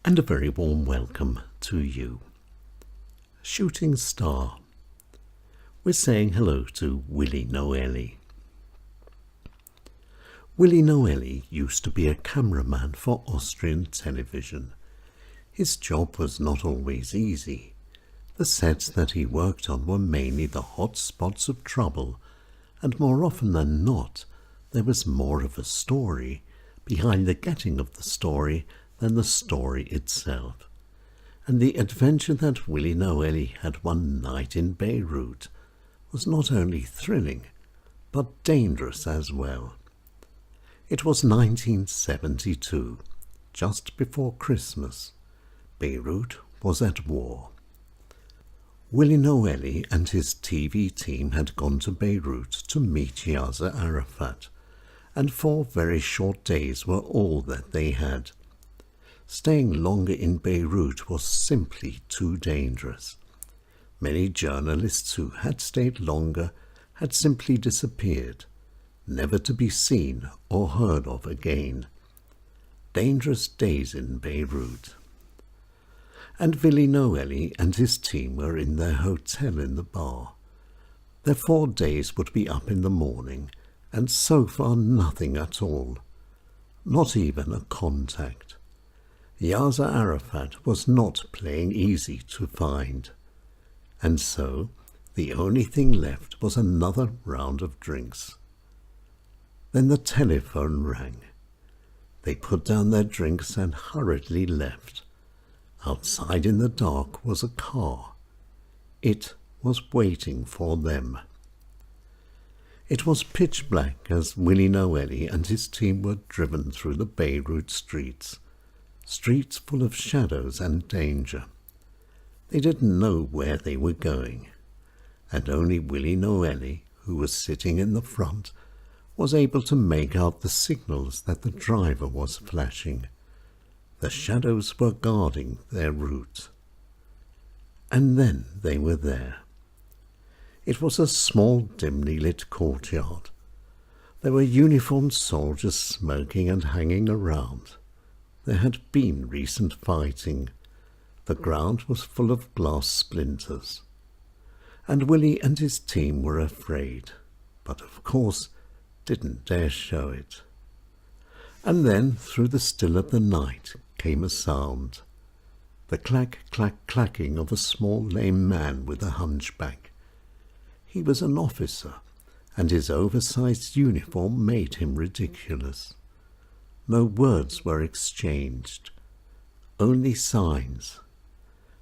and a very warm welcome to you. Shooting Star. We're saying hello to Willi Noellie. Willi Noellie used to be a cameraman for Austrian television. His job was not always easy. The sets that he worked on were mainly the hot spots of trouble, and more often than not, there was more of a story behind the getting of the story than the story itself. And the adventure that Willi Noellie had one night in Beirut was not only thrilling, but dangerous as well. It was 1972, just before Christmas. Beirut was at war. Willi Noellie and his TV team had gone to Beirut to meet Yasser Arafat, and 4 very short days were all that they had. Staying longer in Beirut was simply too dangerous. Many journalists who had stayed longer had simply disappeared, never to be seen or heard of again. Dangerous days in Beirut. And Willi Noellie and his team were in their hotel in the bar. Their 4 days would be up in the morning, and so far nothing at all. Not even a contact. Yasser Arafat was not playing easy to find. And so, the only thing left was another round of drinks. Then the telephone rang. They put down their drinks and hurriedly left. Outside in the dark was a car. It was waiting for them. It was pitch black as Willi Noellie and his team were driven through the Beirut streets full of shadows and danger. They didn't know where they were going, and only Willi Noellie, who was sitting in the front, was able to make out the signals that the driver was flashing. The shadows were guarding their route. And then they were there. It was a small, dimly lit courtyard. There were uniformed soldiers smoking and hanging around. There had been recent fighting. The ground was full of glass splinters. And Willi and his team were afraid, but of course didn't dare show it. And then, through the still of the night, came a sound. The clacking of a small lame man with a hunchback. He was an officer, and his oversized uniform made him ridiculous. No words were exchanged, only signs.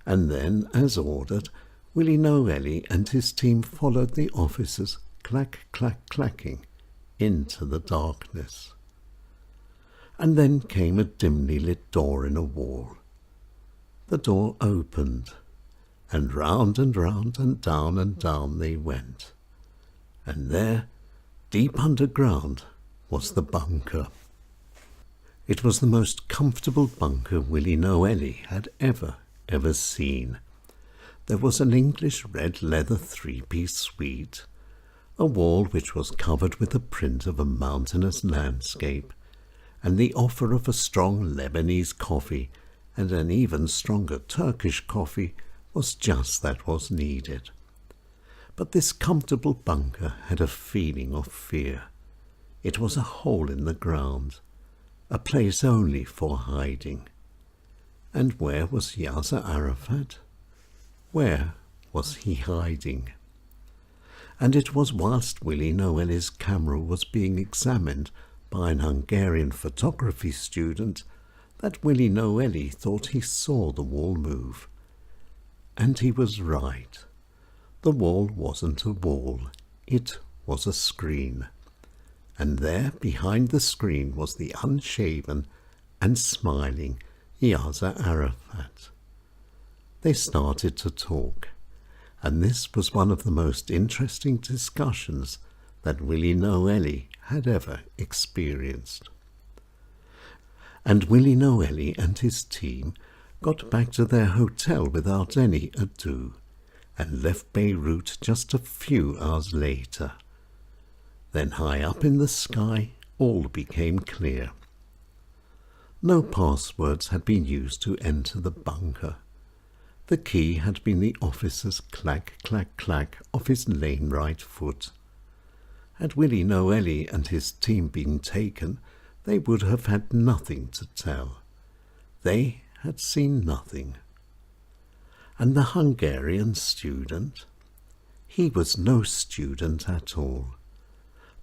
And then, as ordered, Willi Noellie and his team followed the officer's clacking into the darkness. And then came a dimly lit door in a wall. The door opened, and round and down they went. And there, deep underground, was the bunker. It was the most comfortable bunker Willi Noellie had ever seen. There was an English red leather 3-piece suite, a wall which was covered with a print of a mountainous landscape, and the offer of a strong Lebanese coffee and an even stronger Turkish coffee was just that was needed. But this comfortable bunker had a feeling of fear. It was a hole in the ground, a place only for hiding. And where was Yasser Arafat? Where was he hiding? And it was whilst Willi Noellie's camera was being examined by an Hungarian photography student that Willi Noellie thought he saw the wall move. And he was right. The wall wasn't a wall, it was a screen. And there, behind the screen, was the unshaven and smiling Yasser Arafat. They started to talk, and this was one of the most interesting discussions that Willi Noellie had ever experienced. And Willi Noellie and his team got back to their hotel without any ado, and left Beirut just a few hours later. Then high up in the sky all became clear. No passwords had been used to enter the bunker. The key had been the officer's clack, clack, clack of his lame right foot. Had Willi, Noellie and his team been taken, they would have had nothing to tell. They had seen nothing. And the Hungarian student? He was no student at all.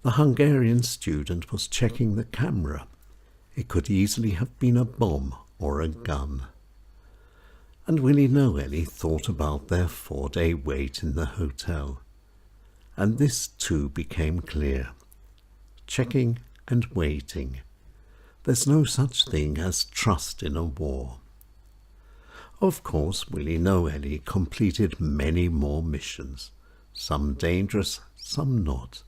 The Hungarian student was checking the camera. It could easily have been a bomb or a gun. And Willi, Noellie thought about their 4-day wait in the hotel. And this too became clear. Checking and waiting. There's no such thing as trust in a war. Of course, Willi, Noellie completed many more missions, some dangerous, some not.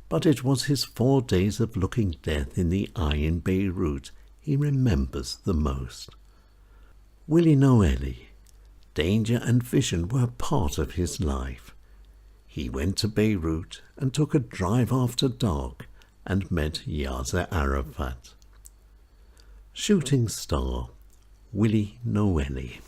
But it was his 4 days of looking death in the eye in Beirut he remembers the most. Willi, Noellie, danger and vision were part of his life. He went to Beirut and took a drive after dark and met Yasser Arafat. Shooting star, Willi, Noellie.